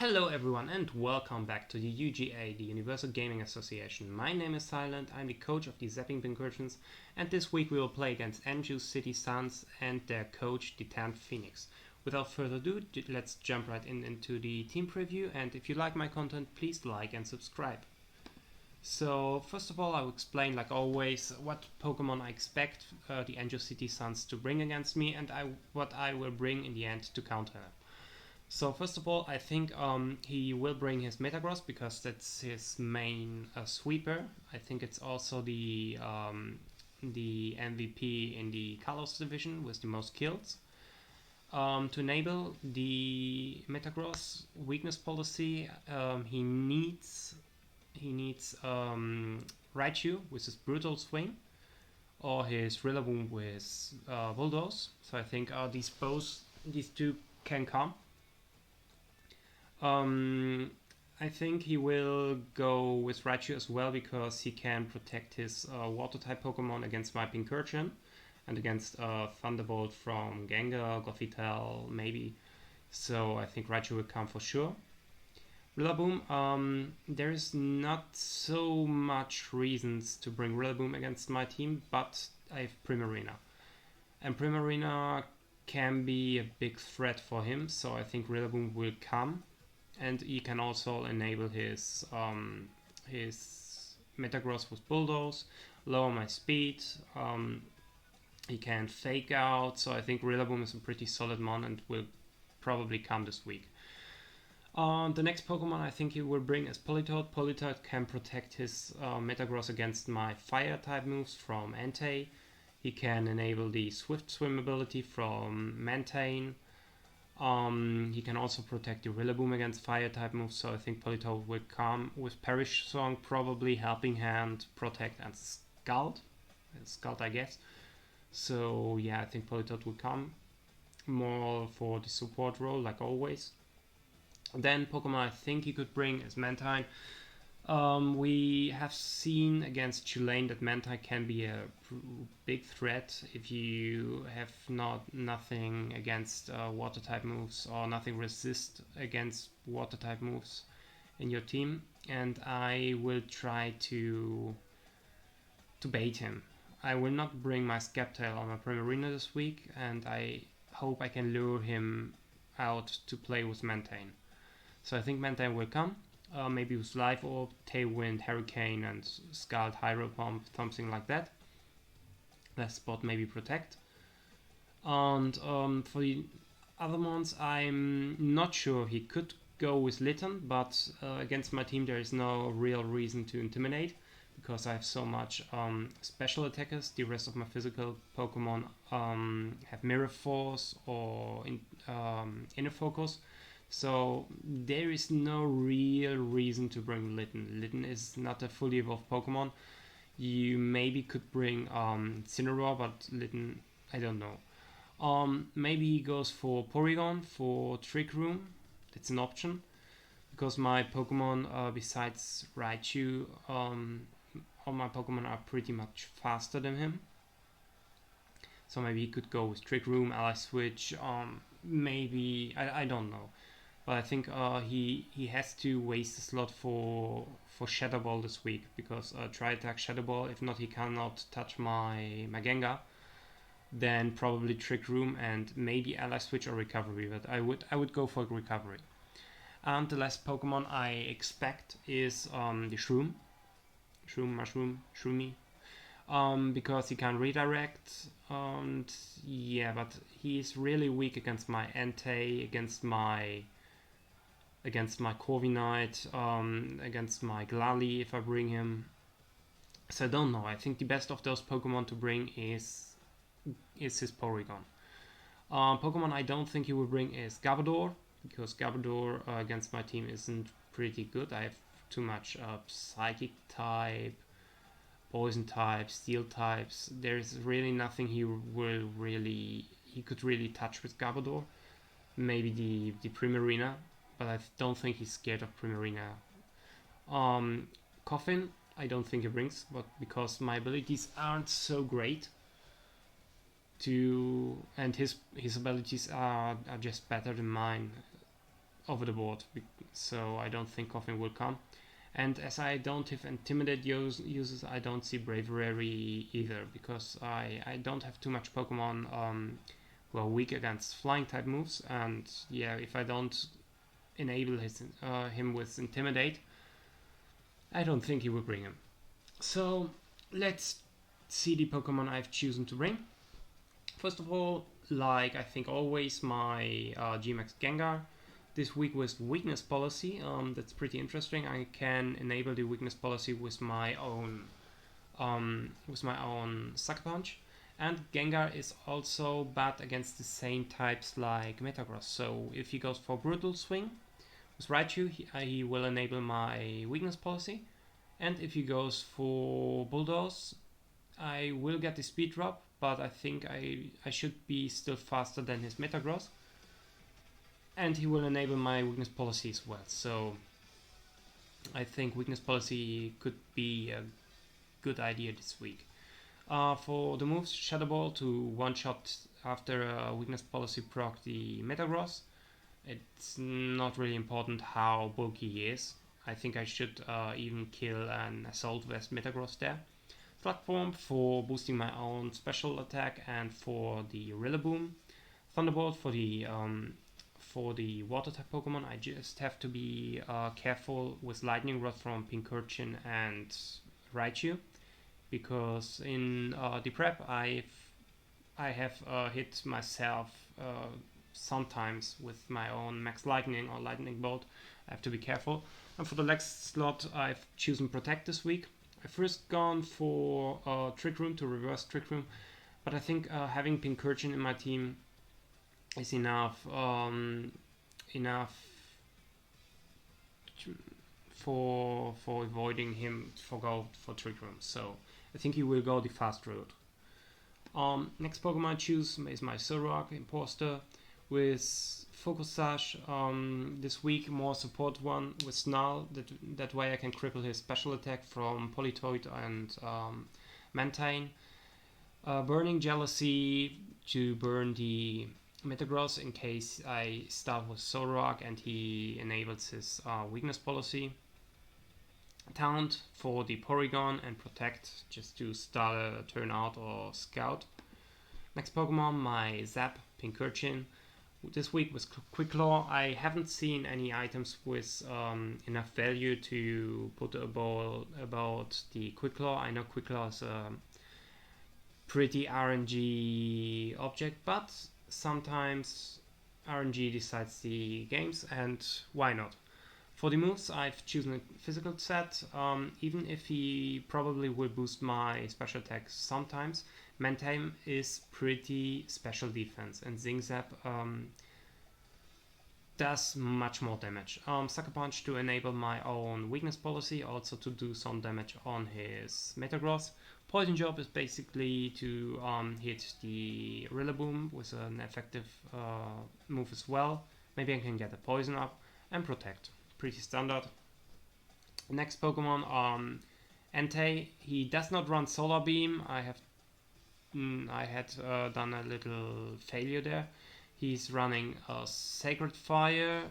Hello everyone and welcome back to the UGA, the Universal Gaming Association. My name is Silent, I'm the coach of the Zapping Pincurchins, and this week we will play against Enju City Suns and their coach, the 10th Phoenix. Without further ado, let's jump right into the team preview, and if you like my content, please like and subscribe. So first of all, I will explain, like always, what Pokemon I expect the Enju City Suns to bring against me, and what I will bring in the end to counter them. So first of all, I think he will bring his Metagross because that's his main sweeper. I think it's also the MVP in the Kalos division with the most kills. To enable the Metagross weakness policy, he needs Raichu with his Brutal Swing or his Rillaboom with Bulldoze. So I think these two can come. I think he will go with Raichu as well because he can protect his water-type Pokemon against my Pincurchin and against Thunderbolt from Gengar, Gothitelle, maybe. So I think Raichu will come for sure. Rillaboom, there is not so much reasons to bring Rillaboom against my team, but I have Primarina. And Primarina can be a big threat for him, so I think Rillaboom will come. And he can also enable his Metagross with Bulldoze, lower my speed. He can fake out, so I think Rillaboom is a pretty solid mon and will probably come this week. The next Pokemon I think he will bring is Politoed. Politoed can protect his Metagross against my Fire-type moves from Entei. He can enable the Swift Swim ability from Mantane. He can also protect the Rillaboom against Fire-type moves, so I think Politoed will come with Perish Song, probably Helping Hand, Protect, and Scald. Scald, I guess. So yeah, I think Politoed will come more for the support role, like always. Then Pokemon I think he could bring is Mantine. We have seen against Tulane that Mantine can be a big threat if you have nothing against water type moves or nothing resist against water type moves in your team, and I will try to bait him. I will not bring my Sceptile on my Primarina this week, and I hope I can lure him out to play with Mantine. So I think Mantine will come. Maybe with Life Orb, Tailwind, Hurricane, and Scald Hydro Pump, something like that. Last spot, maybe Protect. And for the other ones, I'm not sure. He could go with Litten, but against my team there is no real reason to Intimidate because I have so much special attackers. The rest of my physical Pokemon have Mirror Force or Inner Focus. So there is no real reason to bring Litten. Litten is not a fully evolved Pokemon. You maybe could bring Incineroar, but Litten, I don't know. Maybe he goes for Porygon for Trick Room. That's an option. Because my Pokemon, besides Raichu, all my Pokemon are pretty much faster than him. So maybe he could go with Trick Room, Ally Switch, maybe, I don't know. But I think he has to waste a slot for Shadow Ball this week because try attack Shadow Ball. If not, he cannot touch my Gengar. Then probably Trick Room and maybe Ally Switch or Recovery. But I would go for Recovery. And the last Pokemon I expect is the Shroom, Mushroom, Shroomy. Because he can redirect, and yeah, but he is really weak against my Entei, against my Corviknight, against my Glalie if I bring him. So I don't know. I think the best of those Pokemon to bring is his Porygon. Pokemon I don't think he will bring is Gabador, because Gabador against my team isn't pretty good. I have too much Psychic type, Poison type, Steel types. There's really nothing he could really touch with Gabador. Maybe the Primarina, but I don't think he's scared of Primarina. Coffin, I don't think he brings, but because my abilities aren't so great, and his abilities are just better than mine. over the board, so I don't think Coughing will come. And as I don't have Intimidate uses, I don't see Bravery either, because I don't have too much Pokemon who are weak against flying type moves, and yeah, if I don't enable him with Intimidate, I don't think he will bring him. So let's see the Pokemon I've chosen to bring. First of all, like I think always, my G-Max Gengar. This week with weakness policy, that's pretty interesting. I can enable the weakness policy with my own Sucker Punch, and Gengar is also bad against the same types like Metagross. So if he goes for Brutal Swing with Raichu, he will enable my weakness policy, and if he goes for Bulldoze, I will get the speed drop, but I think I should be still faster than his Metagross. And he will enable my weakness policy as well. So I think weakness policy could be a good idea this week. For the moves, Shadow Ball to one-shot after a weakness policy proc the Metagross. It's not really important how bulky he is. I think I should even kill an Assault Vest Metagross there. Platform for boosting my own special attack and for the Rillaboom. Thunderbolt for the water type Pokemon. I just have to be careful with Lightning Rod from Pincurchin and Raichu, because in the prep I have hit myself sometimes with my own Max Lightning or Lightning Bolt. I have to be careful. And for the next slot, I've chosen Protect this week. I've first gone for Trick Room to reverse Trick Room, but I think having Pincurchin in my team is enough for avoiding him for Trick Room. So I think he will go the fast route. Next Pokemon I choose is my Zoroark Imposter with Focus Sash. This week more support one with Snarl. That way I can cripple his special attack from Politoid and Mantine. Burning Jealousy to burn the Metagross in case I start with Zoroark and he enables his weakness policy. Taunt for the Porygon and Protect just to start a turn out or scout. Next Pokemon, my Zap Pincurchin. This week with Quick Claw. I haven't seen any items with enough value to put about the Quick Claw. I know Quick Claw is a pretty RNG object, but sometimes RNG decides the games, and why not? For the moves, I've chosen a physical set, even if he probably will boost my special attack sometimes. Mantine is pretty special defense, and Zing Zap does much more damage. Sucker Punch to enable my own weakness policy, also to do some damage on his Metagross. Poison Job is basically to hit the Rillaboom with an effective move as well. Maybe I can get a Poison up. And Protect. Pretty standard. Next Pokemon, Entei. He does not run Solar Beam. I had done a little failure there. He's running a Sacred Fire.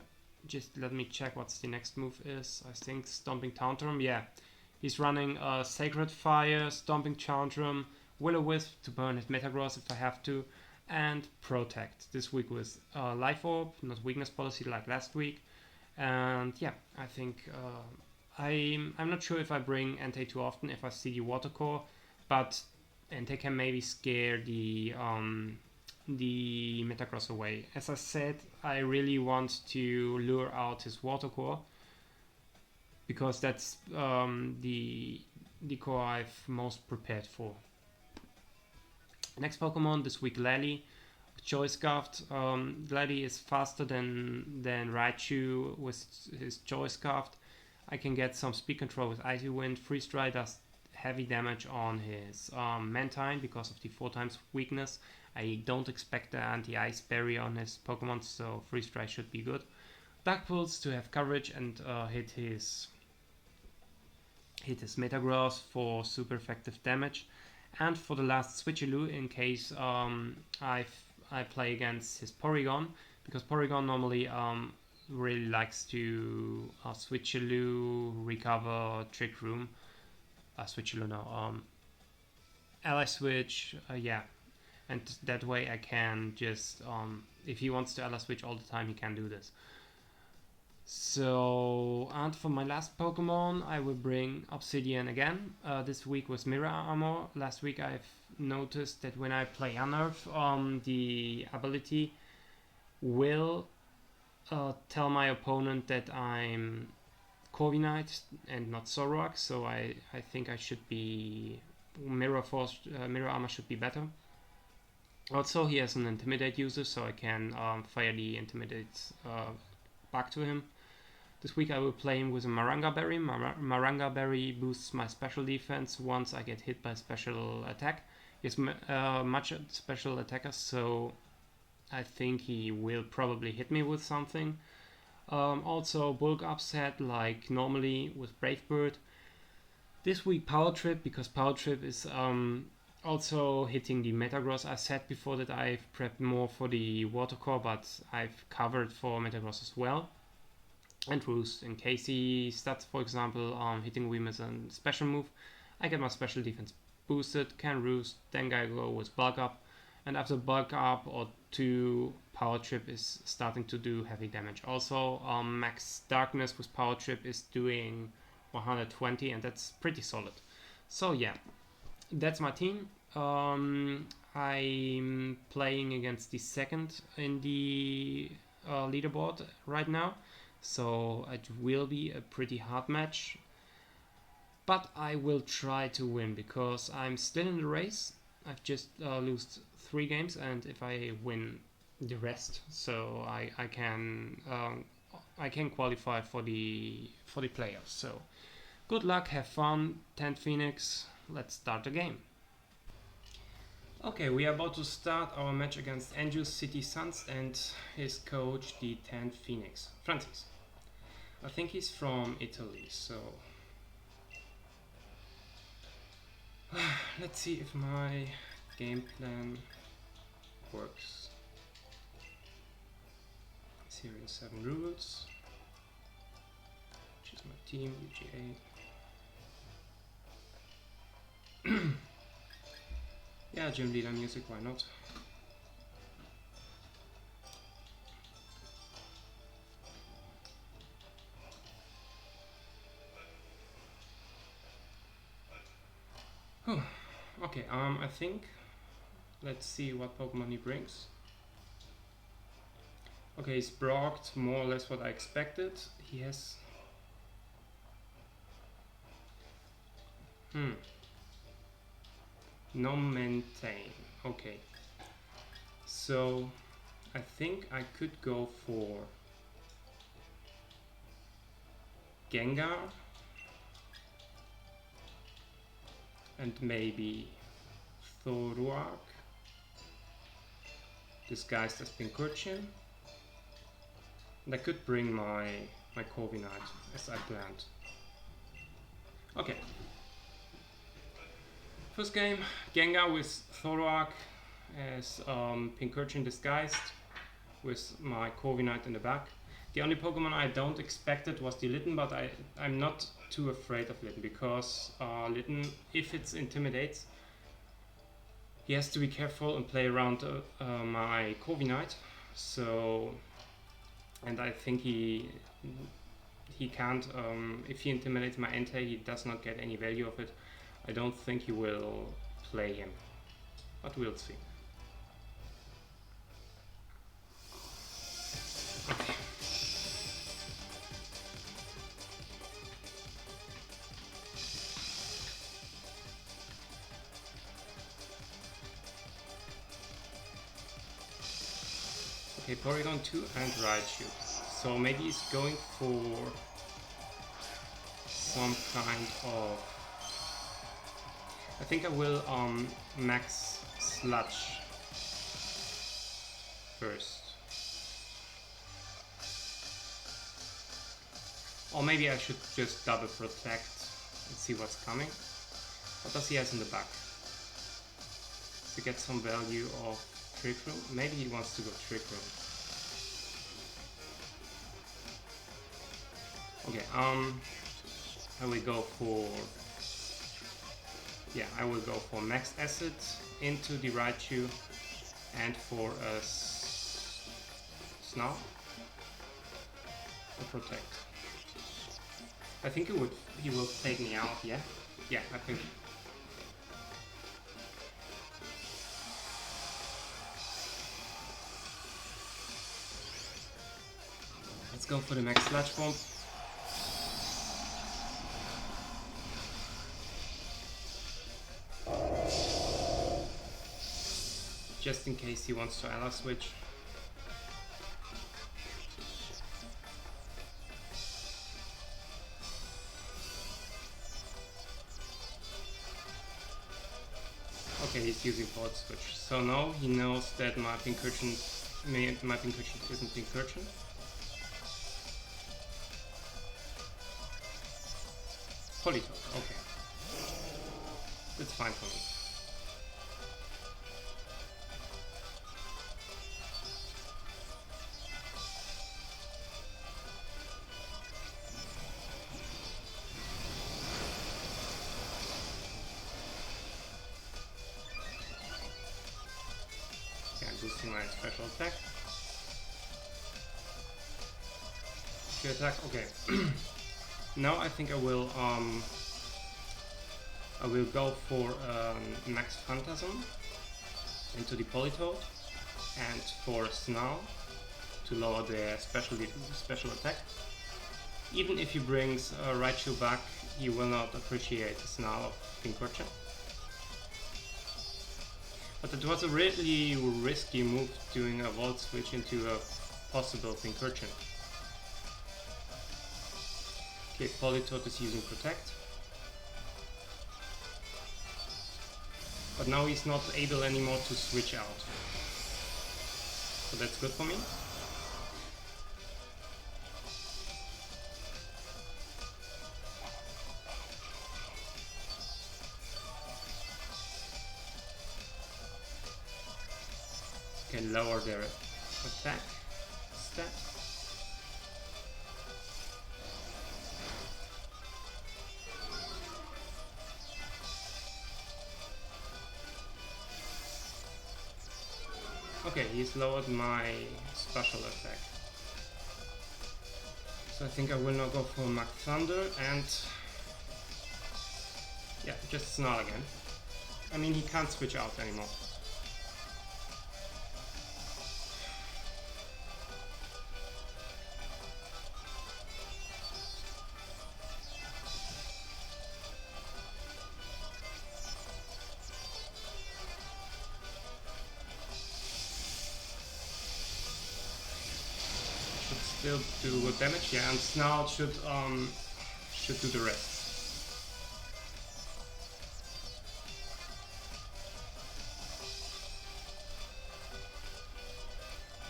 Just let me check what's the next move is. I think Stomping Tantrum. Yeah. He's running a Sacred Fire, Stomping Tantrum, Will-O-Wisp to burn his Metagross if I have to, and Protect. This week with Life Orb, not weakness policy like last week. And yeah, I think I'm not sure if I bring Entei too often if I see the Water Core, but Entei can maybe scare the Metagross away. As I said, I really want to lure out his Water Core, because that's the core I've most prepared for. Next Pokemon this week, Lally. Choice Scarfed. Lally is faster than Raichu with his Choice Scarfed. I can get some speed control with Icy Wind. Freeze Dry does heavy damage on his Mantine because of the 4x weakness. I don't expect the anti-ice barrier on his Pokemon, so Freeze Dry should be good. Dark Pulse to have coverage and hit his Metagross for super effective damage. And for the last Switcheroo, in case I play against his Porygon, because Porygon normally really likes to switcheroo, recover, trick room. Switcheroo no, ally switch, yeah. And that way I can just, if he wants to ally switch all the time, he can do this. So, and for my last Pokemon, I will bring Obsidian again. This week was Mirror Armor. Last week I've noticed that when I play Unnerve, the ability will tell my opponent that I'm Corviknight and not Zoroark, so I think I should be Mirror Armor should be better. Also, he has an Intimidate user, so I can fire the Intimidate back to him. This week I will play him with a Maranga Berry. Maranga Berry boosts my special defense once I get hit by special attack. He has much special attackers, so I think he will probably hit me with something. Also bulk upset like normally with Brave Bird. This week Power Trip, because Power Trip is also hitting the Metagross. I said before that I've prepped more for the Water Core, but I've covered for Metagross as well. And Roost, in case he starts, for example, hitting Weem as a special move, I get my special defense boosted, can Roost, then I go with Bulk Up, and after Bulk Up or 2, Power Trip is starting to do heavy damage. Also, Max Darkness with Power Trip is doing 120, and that's pretty solid. So yeah, that's my team. I'm playing against the second in the leaderboard right now, so it will be a pretty hard match, but I will try to win because I'm still in the race. I've just lost 3 games, and if I win the rest, so I can qualify for the playoffs. So good luck, have fun, 10th Phoenix. Let's start the game. Okay, we are about to start our match against Enju City Suns and his coach, the 10th Phoenix, Francis. I think he's from Italy, so let's see if my game plan works. Series 7 rules. Choose my team, VGA. Yeah, gym leader music, why not? Oh, okay, I think, let's see what Pokemon he brings. Okay, he's blocked more or less what I expected. He has... No maintain. Okay. So, I think I could go for Gengar and maybe Zoroark disguised as Pincurchin. And I could bring my Corviknight as I planned. Okay. First game, Gengar with Zoroark as Pincurchin disguised with my Corviknight in the back. The only Pokemon I don't expected was the Litten, but I'm not too afraid of Litten because Litten, if it intimidates, he has to be careful and play around my Corviknight. So, and I think he can't, if he intimidates my Entei, he does not get any value of it. I don't think he will play him, but we'll see. Okay. Okay, Porygon 2 and Raichu. So maybe he's going for some kind of... I think I will max Sludge first. Or maybe I should just double protect and see what's coming. What does he have in the back? To get some value of Trick Room? Maybe he wants to go Trick Room. Okay, I will go for... Yeah, I will go for max acid into the Raichu and for a Snarl or protect. I think he will take me out, yeah? Yeah, I think. Let's go for the max Sludge Bomb. Just in case he wants to ally switch. Okay, he's using Port Switch. So now he knows that my Pincurchin isn't Pincurchin. Politoed, okay. That's fine for me. Okay, I'm boosting my special attack. Good attack, okay. Now I think I will go for max Phantasm into the Politoed and for Snarl to lower the special attack. Even if he brings Raichu back, he will not appreciate the Snarl of Pincurchin. But it was a really risky move doing a Volt Switch into a possible Pincurchin. Okay, Politoed is using Protect. But now he's not able anymore to switch out. So that's good for me. Can lower their attack stat. Okay, he's lowered my special attack. So I think I will now go for Mach Thunder and... yeah, just Snarl again. I mean, he can't switch out anymore. Still do good damage, yeah, and Snarl should do the rest.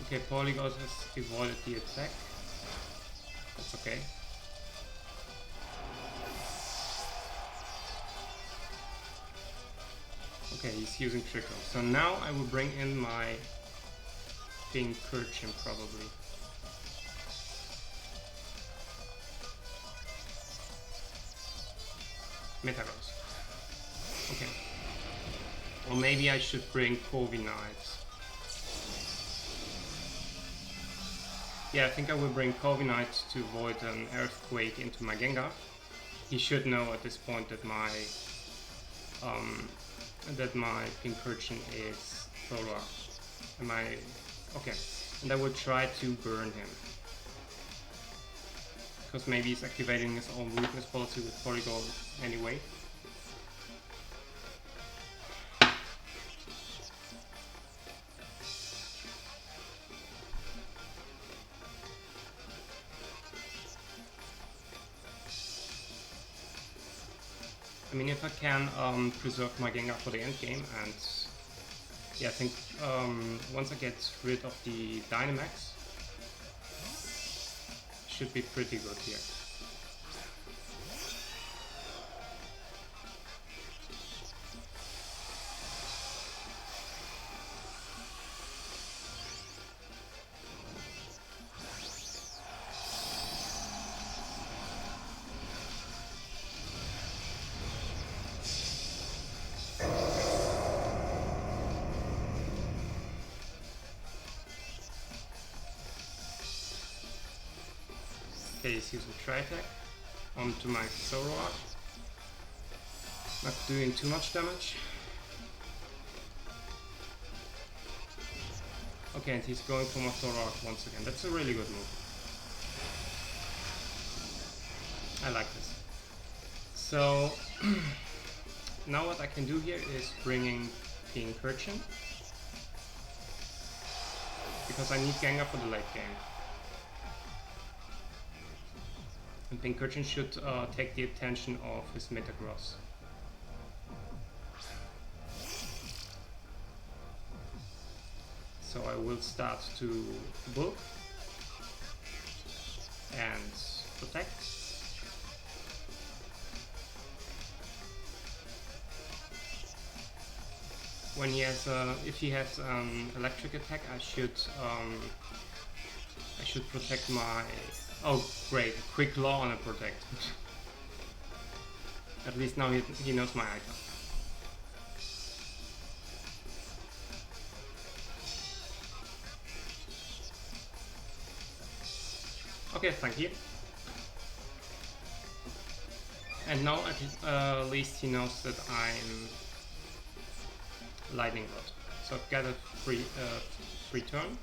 Okay, Polygon has avoided the attack. That's okay. Okay, he's using Trickle. So now I will bring in my Pincurchin probably. Metagross. Okay. Or maybe I should bring Corviknight. Yeah, I think I will bring Corviknight to avoid an Earthquake into my Gengar. He should know at this point that my Pincurchin is Thora. Okay. And I will try to burn him. Because maybe he's activating his own weakness policy with Porygon anyway. I mean, if I can preserve my Gengar for the end game, and yeah, I think once I get rid of the Dynamax, should be pretty good here. Okay, he's using tri-attack onto my Zoroark. Not doing too much damage. Okay, and he's going for my Zoroark once again. That's a really good move. I like this. So now what I can do here is bringing Pincurchin, because I need Gengar for the late game. And Pincurchin should take the attention of his Metagross. So I will start to bulk and protect. When he has, if he has electric attack, I should protect my. Oh, great! Quick Claw and a protect. At least now he knows my item. Okay, thank you. And now at least he knows that I'm Lightning Rod. So get a free turn.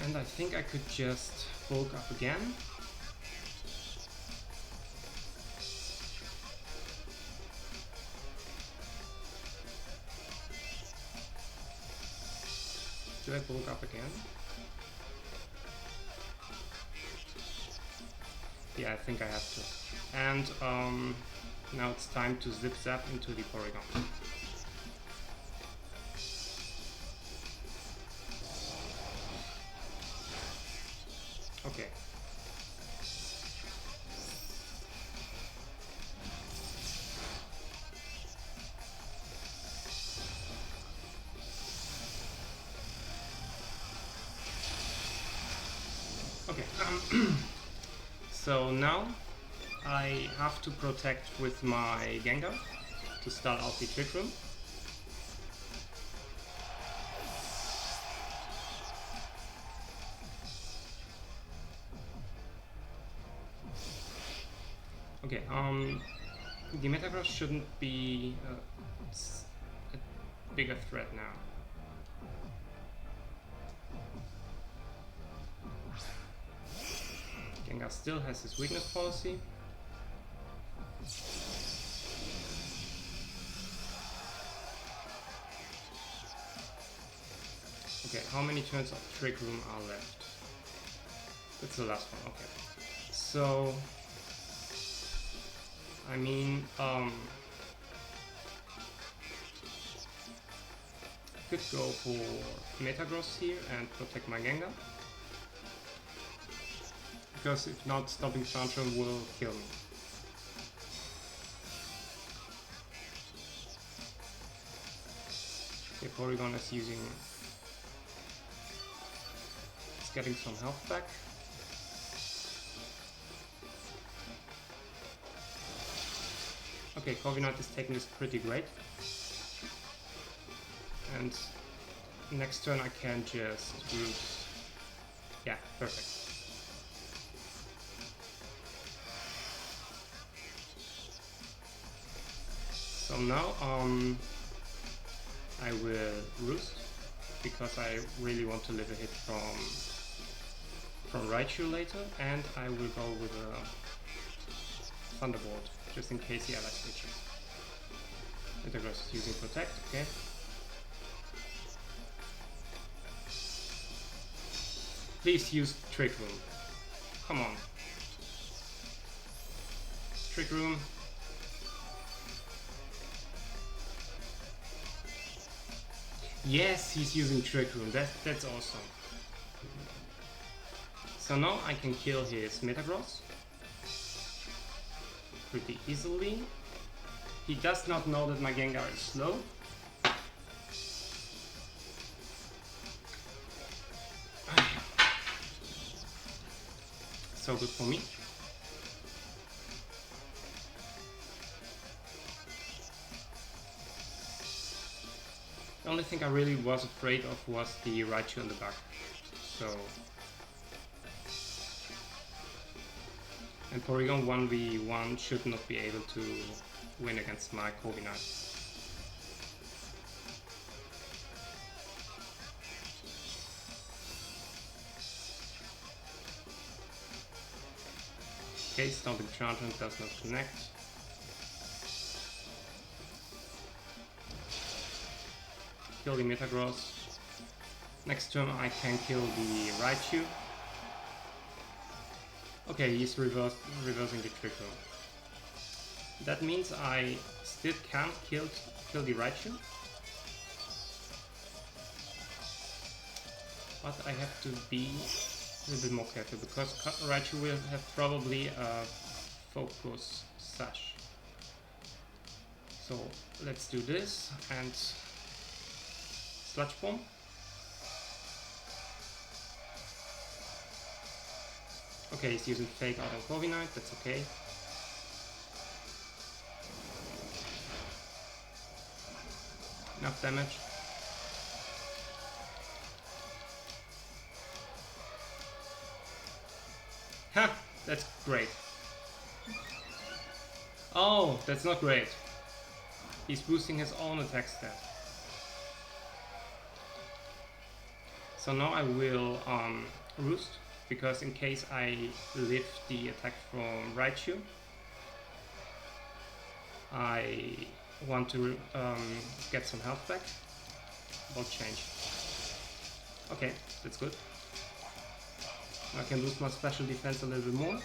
And I think I could just bulk up again. Do I bulk up again? Yeah, I think I have to. And now it's time to zip zap into the Porygon. Okay. Okay. So now I have to protect with my Gengar to start out the Trick Room. Okay, the Metagross shouldn't be a bigger threat now. Gengar still has his weakness policy. Okay, how many turns of Trick Room are left? That's the last one, okay. So, I mean, could go for Metagross here and protect my Gengar. Because if not, Stomping Tantrum will kill me. Okay, Porygon is using... It's getting some health back. Okay, Corviknight is taking this pretty great. And next turn I can just root. Yeah, perfect. So now I will roost because I really want to live a hit from Raichu later, and I will go with a Thunderbolt just in case he ally switches. Metagross is using Protect, okay. Please use Trick Room. Come on. Trick Room. Yes, he's using Trick Room. That's awesome. So now I can kill his Metagross pretty easily. He does not know that my Gengar is slow. So good for me. The only thing I really was afraid of was the Raichu in the back. So... And Porygon 1v1 should not be able to win against my Kobe Knight. Okay, Stomping Chargent does not connect. Kill the Metagross. Next turn I can kill the Raichu. Okay, he's reversing the triple. That means I still can't kill the Raichu. But I have to be a little bit more careful, because Raichu will have probably a Focus Sash. So let's do this and Sludge Bomb. Okay, he's using Fake Out on Kobe Knight, that's okay. Enough damage. Ha! That's great. Oh, that's not great. He's boosting his own attack stat. So now I will Roost, because in case I lift the attack from Raichu, I want to get some health back. About change. Okay, that's good. I can boost my special defense a little bit more.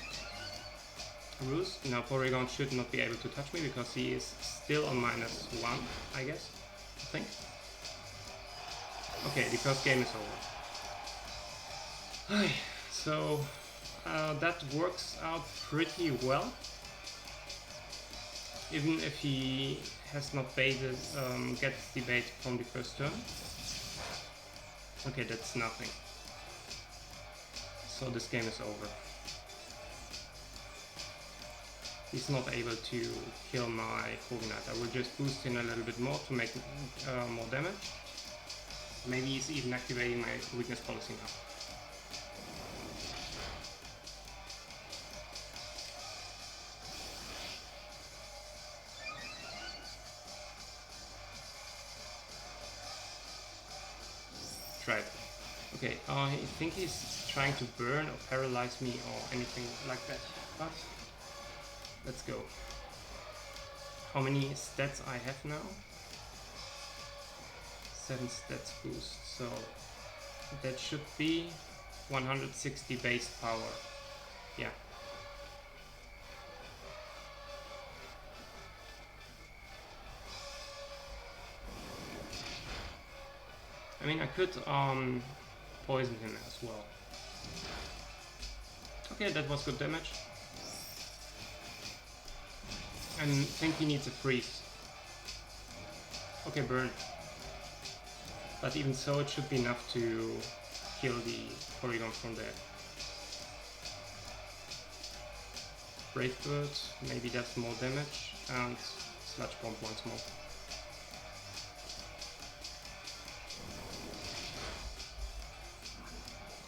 Roost. Now Porygon should not be able to touch me because he is still on -1, I guess. I think. Okay, the first game is over. So that works out pretty well. Even if he has not baited, gets the bait from the first turn. Okay, that's nothing. So this game is over. He's not able to kill my Kobe Knight. I will just boost him a little bit more to make more damage. Maybe he's even activating my weakness policy now. Right. Okay, I think he's trying to burn or paralyze me or anything like that. But let's go. How many stats I have now? 7 stats boost. So that should be 160 base power. Yeah. I mean, I could poison him as well. Okay, that was good damage. I think he needs a freeze. Okay, burn. But even so, it should be enough to kill the Porygon from there. Brave Bird maybe does more damage, and Sludge Bomb once more.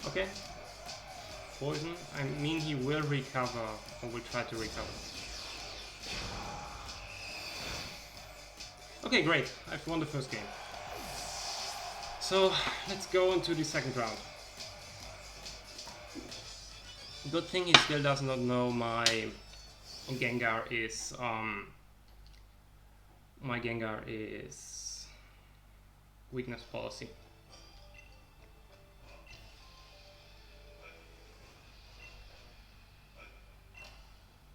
Okay, poison. I mean, he will recover, or will try to recover. Okay, great. I've won the first game. So let's go into the second round. Good thing he still does not know my Gengar is weakness policy.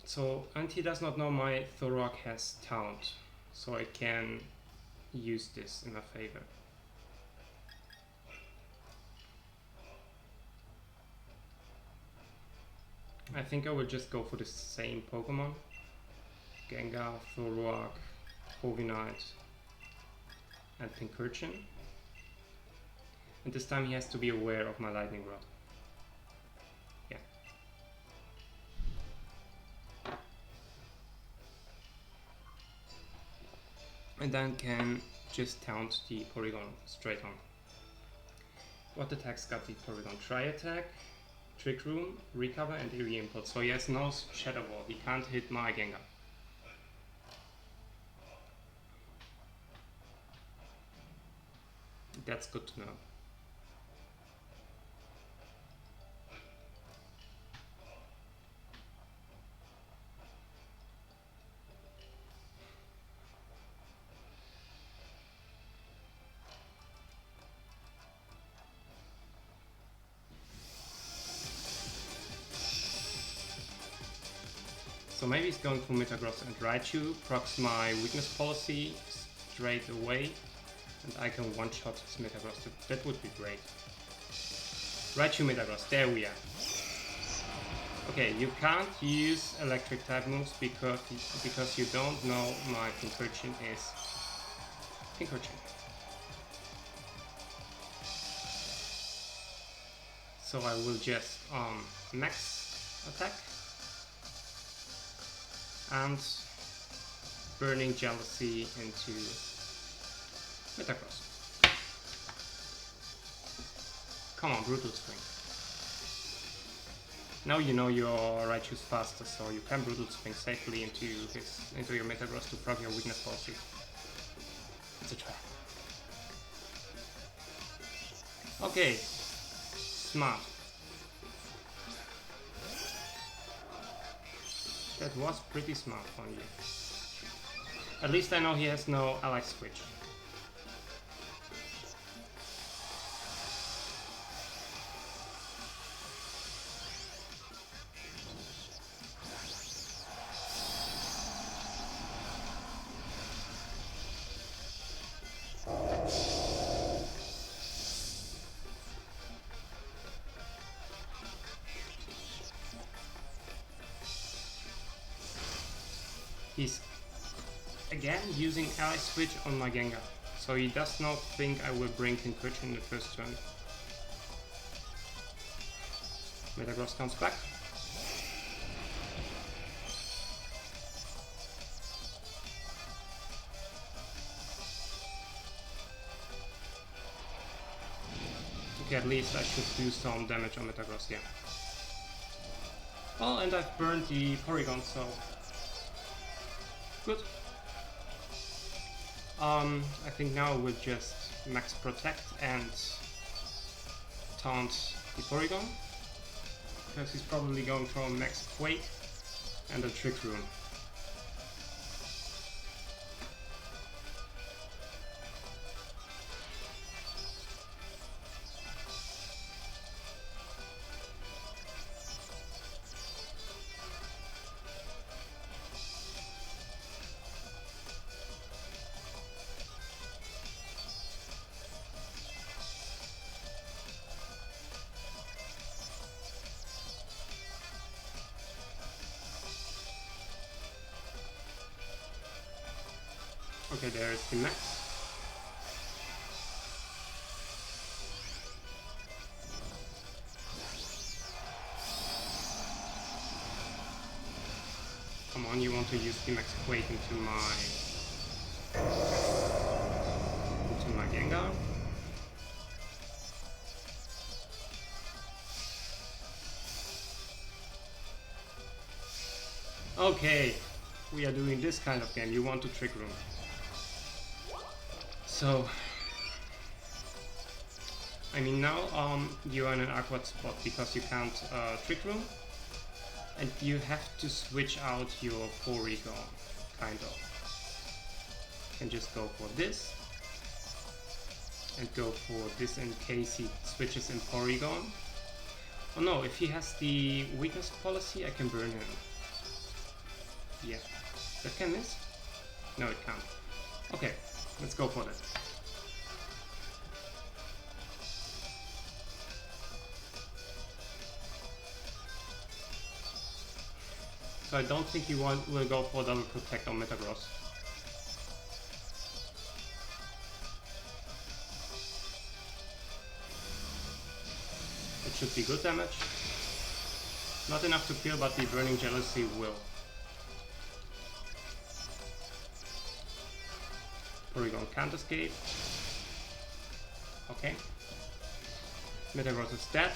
So, and he does not know my Zoroark has Taunt, so I can use this in my favor. I think I will just go for the same Pokemon. Gengar, Zoroark, Knight, and Pincurchin. And this time he has to be aware of my Lightning Rod. Yeah. And then can just taunt the Porygon straight on. What attacks got the Porygon? Try Attack, Trick Room, Recover, and Eerie Impulse. So he has no Shadow Ball. He can't hit my Gengar. That's good to know. So maybe he's going for Metagross and Raichu, procs my weakness policy straight away, and I can one-shot his Metagross. That would be great. Raichu Metagross, there we are. Okay, you can't use electric type moves because you don't know my Pincurchin is Pincurchin. So I will just max attack and Burning Jealousy into Metagross. Come on, Brutal Swing. Now you know your Raichu's faster, so you can Brutal Swing safely into your Metagross to proc your weakness policy. It's a trap. Okay, smart. That was pretty smart from you. At least I know he has no ally switch. He's again using ally switch on my Gengar, so he does not think I will bring Pincurchin in the first turn. Metagross comes back. Okay, at least I should do some damage on Metagross, yeah. Oh, and I've burned the Porygon, so good. I think now we'll just max protect and taunt the Porygon, because he's probably going for a max Quake and a Trick Room. Okay, there's the max. Come on, you want to use the max Quake into my Gengar. Okay, we are doing this kind of game. You want to Trick Room. So, I mean now you are in an awkward spot because you can't Trick Room, and you have to switch out your Porygon, kind of. You can just go for this, and go for this in case he switches in Porygon. Oh no, if he has the weakness policy, I can burn him. Yeah, that can miss? No, it can't. Okay. Let's go for that. So I don't think you will go for double protect on Metagross. It should be good damage. Not enough to kill, but the Burning Jealousy will. Porygon can't escape. Okay. Metagross is dead.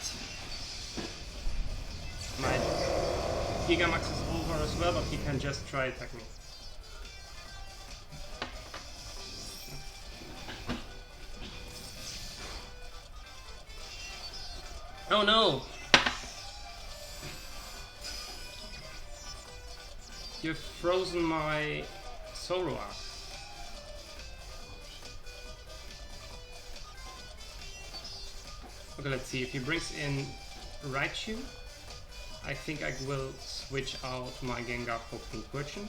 My Gigamax is over as well, but he can just try attack me. Oh no! You've frozen my Zoroark. Okay, let's see. If he brings in Raichu, I think I will switch out my Gengar for Pincurchin.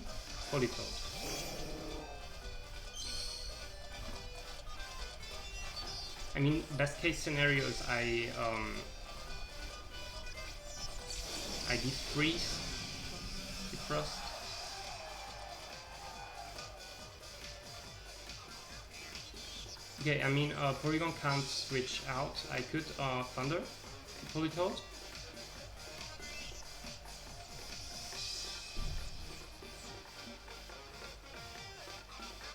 Politoed. I mean, best case scenario is I defreeze, defrost. Okay, I mean, Porygon can't switch out. I could Thunder Politoed.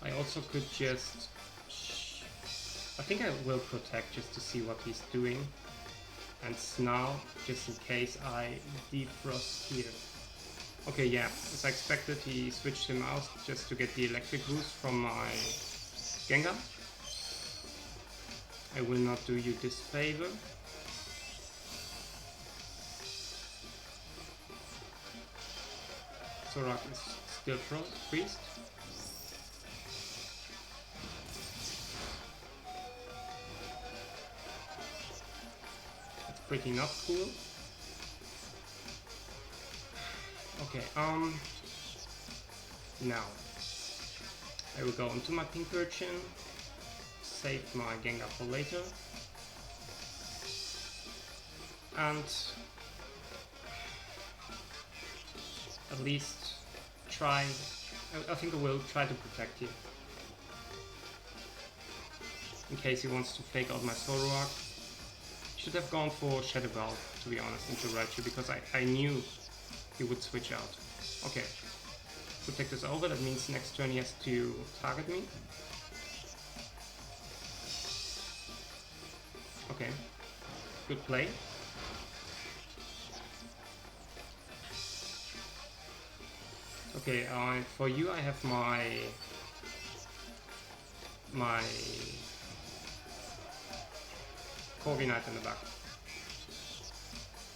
I also could just... I think I will Protect just to see what he's doing. And Snarl, just in case I defrost here. Okay, yeah, as I expected, he switched him out just to get the electric boost from my Gengar. I will not do you this favor. Zoroark is still freezed. That's pretty not cool. Okay, now I will go into my Pincurchin, save my Gengar for later, and at least try, I think I will try to protect you, in case he wants to fake out my Zoroark. Should have gone for Shadow Ball, to be honest, into Raichu, because I knew he would switch out. Okay, Protect is over, that means next turn he has to target me. Okay, good play. Okay, for you I have my Corviknight in the back.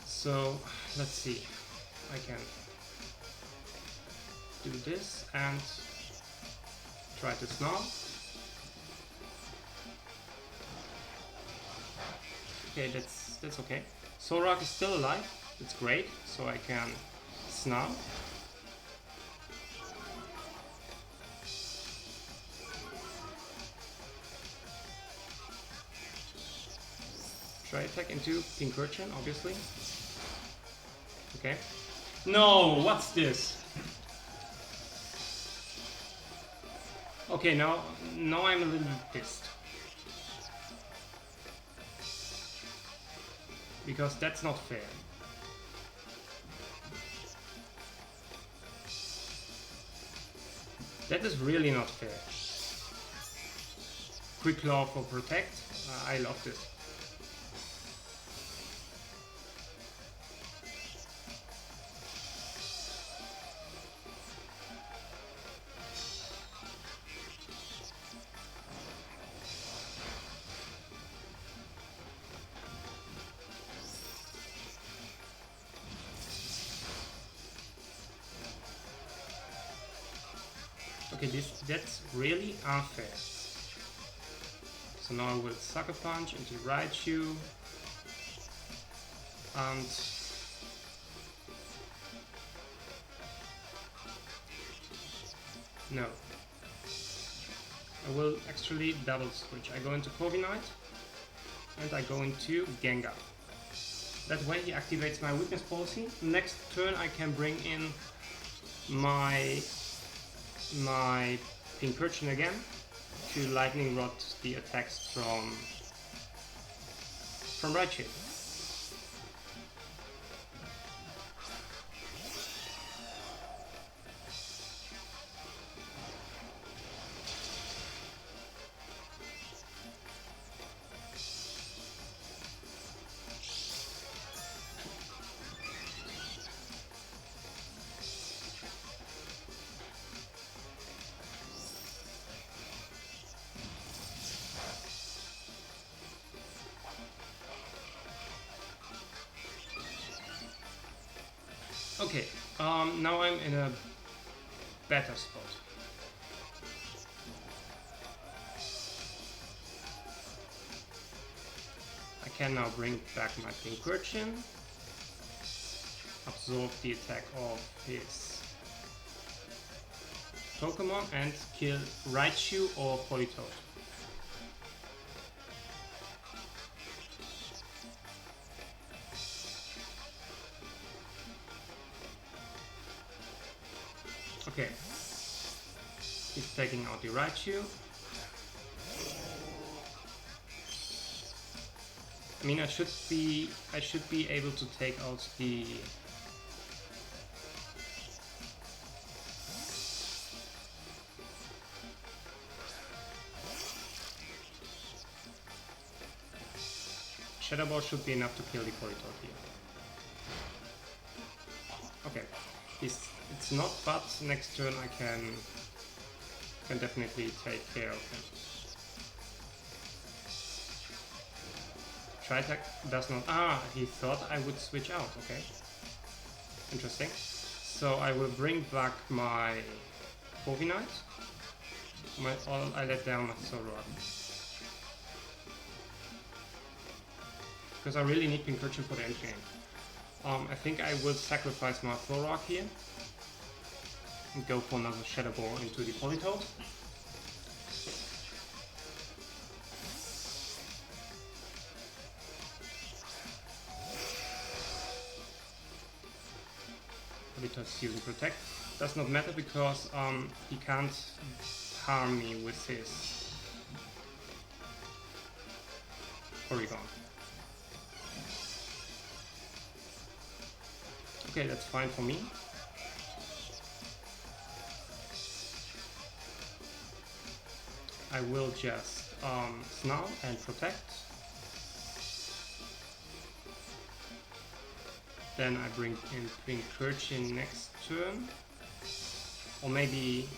So let's see, I can do this and try to Snarl. Okay, that's okay. Zoroark is still alive, that's great, so I can Snarl. Try attack into Pincurchin, obviously. Okay. No, what's this? Okay, now I'm a little bit pissed. Because that's not fair. That is really not fair. Quick Claw for Protect. I love this. Okay, that's really unfair. So now I will Sucker Punch into Raichu, and no, I will actually double switch. I go into Corviknight and I go into Gengar. That way he activates my weakness policy. Next turn I can bring in my Pincurchin again to Lightning Rod the attacks from Raichu. Okay, now I'm in a better spot. I can now bring back my Pincurchin, absorb the attack of his Pokemon and kill Raichu or Politoed. Okay, he's taking out the Raichu. I mean, I should be able to take out the Shadow Ball should be enough to kill the Politoed here. Okay, it's not, but next turn I can definitely take care of him. Tri-attack does not... Ah, he thought I would switch out, okay. Interesting. So I will bring back my Corviknight. I let down my Zoroark. Because I really need Pincurchin for the end game. I think I will sacrifice my Zoroark here. And go for another Shadow Ball into the Politoed. Politoed's using Protect. Does not matter because he can't harm me with his Porygon. Okay, that's fine for me. I will just Snarl and Protect. Then I bring in Pincurchin next turn. Or maybe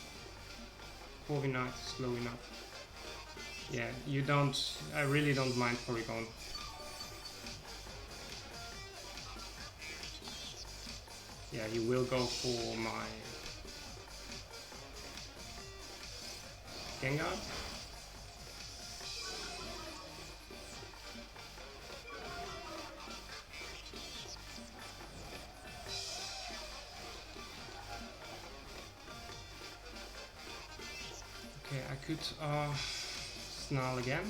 Corviknight is slow enough. Yeah, I really don't mind Porygon. Yeah, he will go for my Gengar. Okay, I could Snarl again.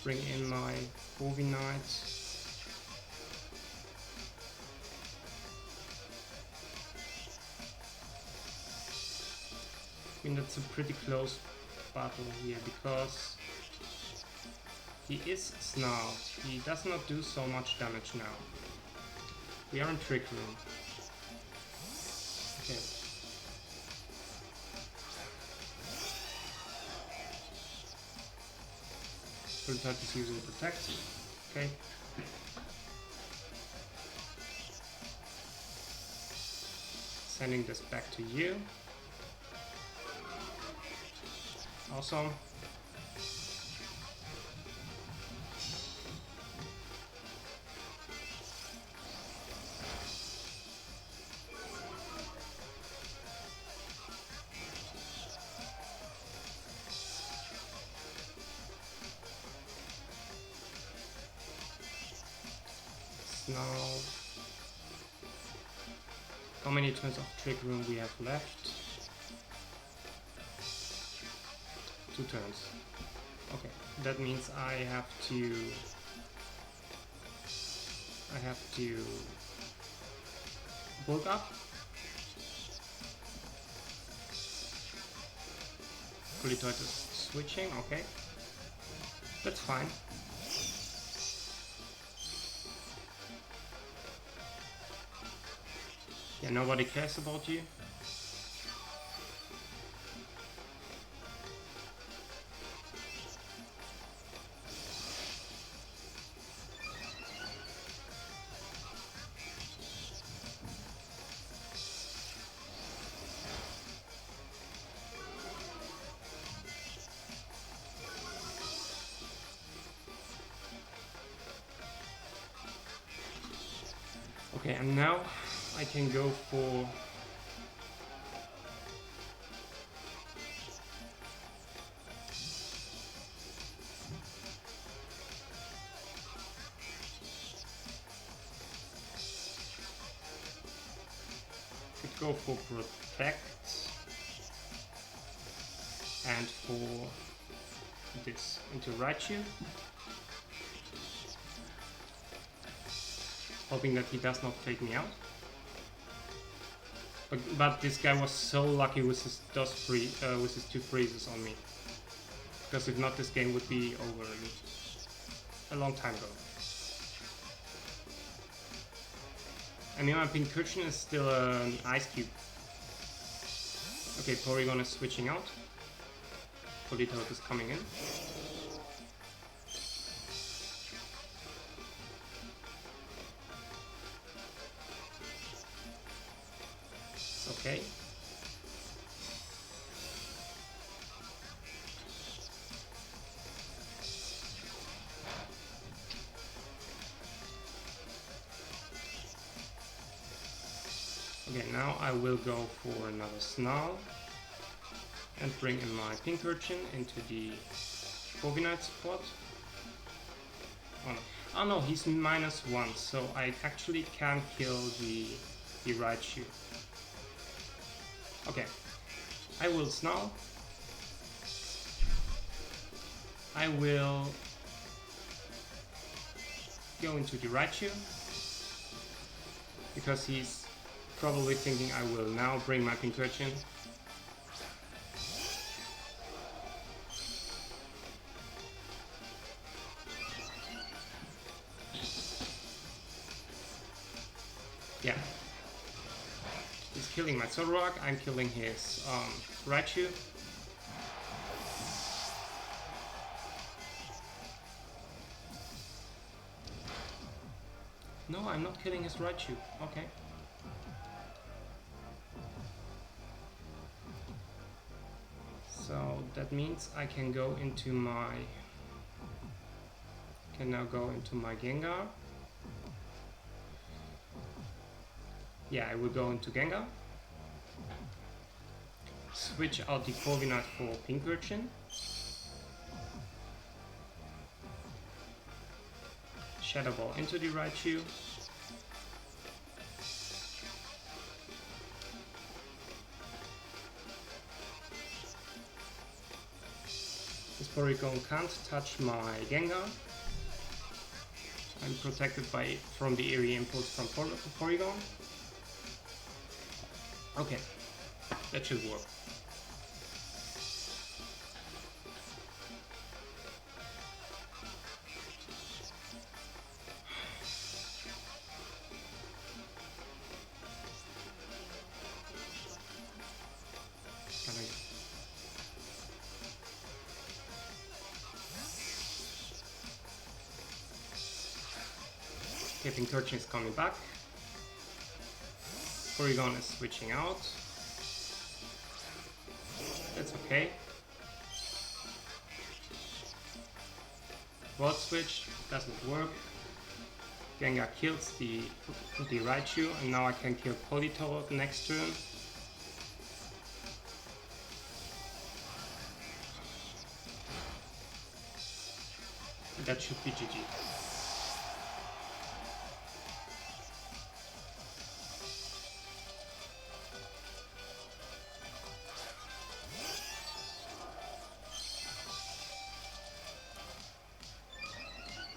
Bring in my Corviknight. I mean, that's a pretty close battle here because he is Snarled. He does not do so much damage now. We are in Trick Room. Okay. Politoed is using Protect. Okay. Sending this back to you. Awesome. Now, how many turns of Trick Room we have left? 2 turns. Okay, that means I have to bulk up. Politoed is switching, okay. That's fine. Yeah, nobody cares about you. Okay, and now I can go for protect and for this into Raichu, hoping that he does not take me out. But this guy was so lucky with his with his 2 freezes on me, because if not, this game would be over a long time ago. I mean, my Pincurchin is still an Ice Cube. Okay, Porygon is switching out. Politoed is coming in. Okay. Okay, now I will go for another Snarl and bring in my Pincurchin into the Corviknight spot. Oh no. Oh no, he's -1, so I actually can kill the Raichu. Okay, I will Snarl. I will go into the Raichu, because he's probably thinking I will now bring my Pincurchin. Yeah. He's killing my Zoroark, I'm killing his Raichu. No, I'm not killing his Raichu. Okay. So that means I can go into my... can now go into my Gengar. Yeah, I will go into Gengar. Switch out the Corviknight for Pincurchin. Shadow Ball into the Raichu. This Porygon can't touch my Gengar. I'm protected from the Eerie Impulse from Porygon. Okay, that should work. Okay, Pincurchin is coming back. Porygon is switching out. That's okay. Volt Switch doesn't work. Gengar kills the Raichu, and now I can kill Politoed next turn. That should be GG.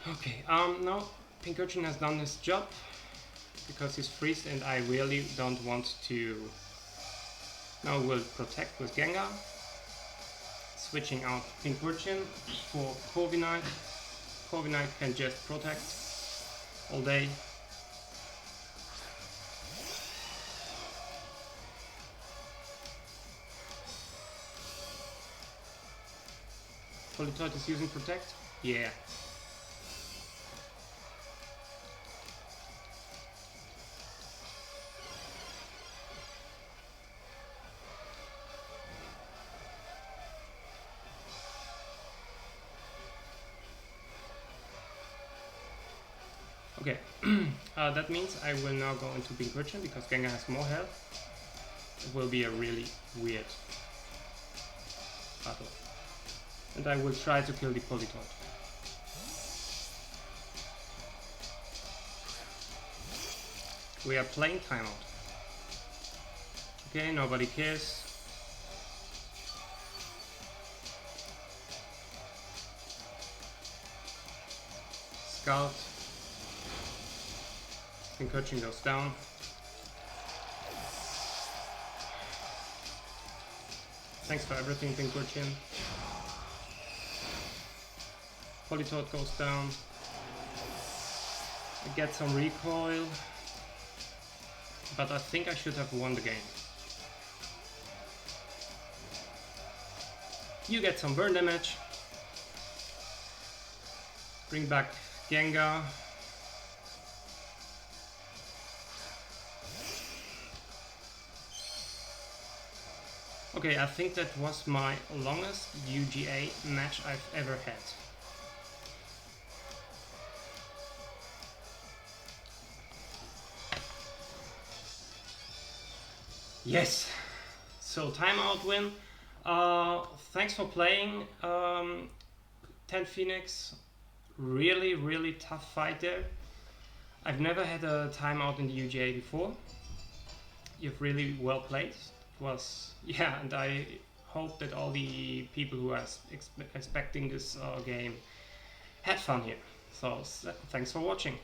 Okay, now Pincurchin has done his job because he's freezed, and I really don't want to. Now we'll protect with Gengar, switching out Pincurchin for Corviknight. Corviknight can just protect all day. Politoed is using Protect? Yeah. Okay, that means I will now go into Pincurchin because Gengar has more health. It will be a really weird battle. And I will try to kill the Politoed. We are playing timeout. Okay, nobody cares. Scout. Pincurchin goes down. Thanks for everything, Pincurchin. Politoed goes down. I get some recoil. But I think I should have won the game. You get some burn damage. Bring back Gengar. Okay, I think that was my longest UGA match I've ever had. Yes! So, timeout win. Thanks for playing. 10 Phoenix. Really tough fight there. I've never had a timeout in the UGA before. You've really well played. It was, yeah, and I hope that all the people who are expecting this game had fun here. So, thanks for watching.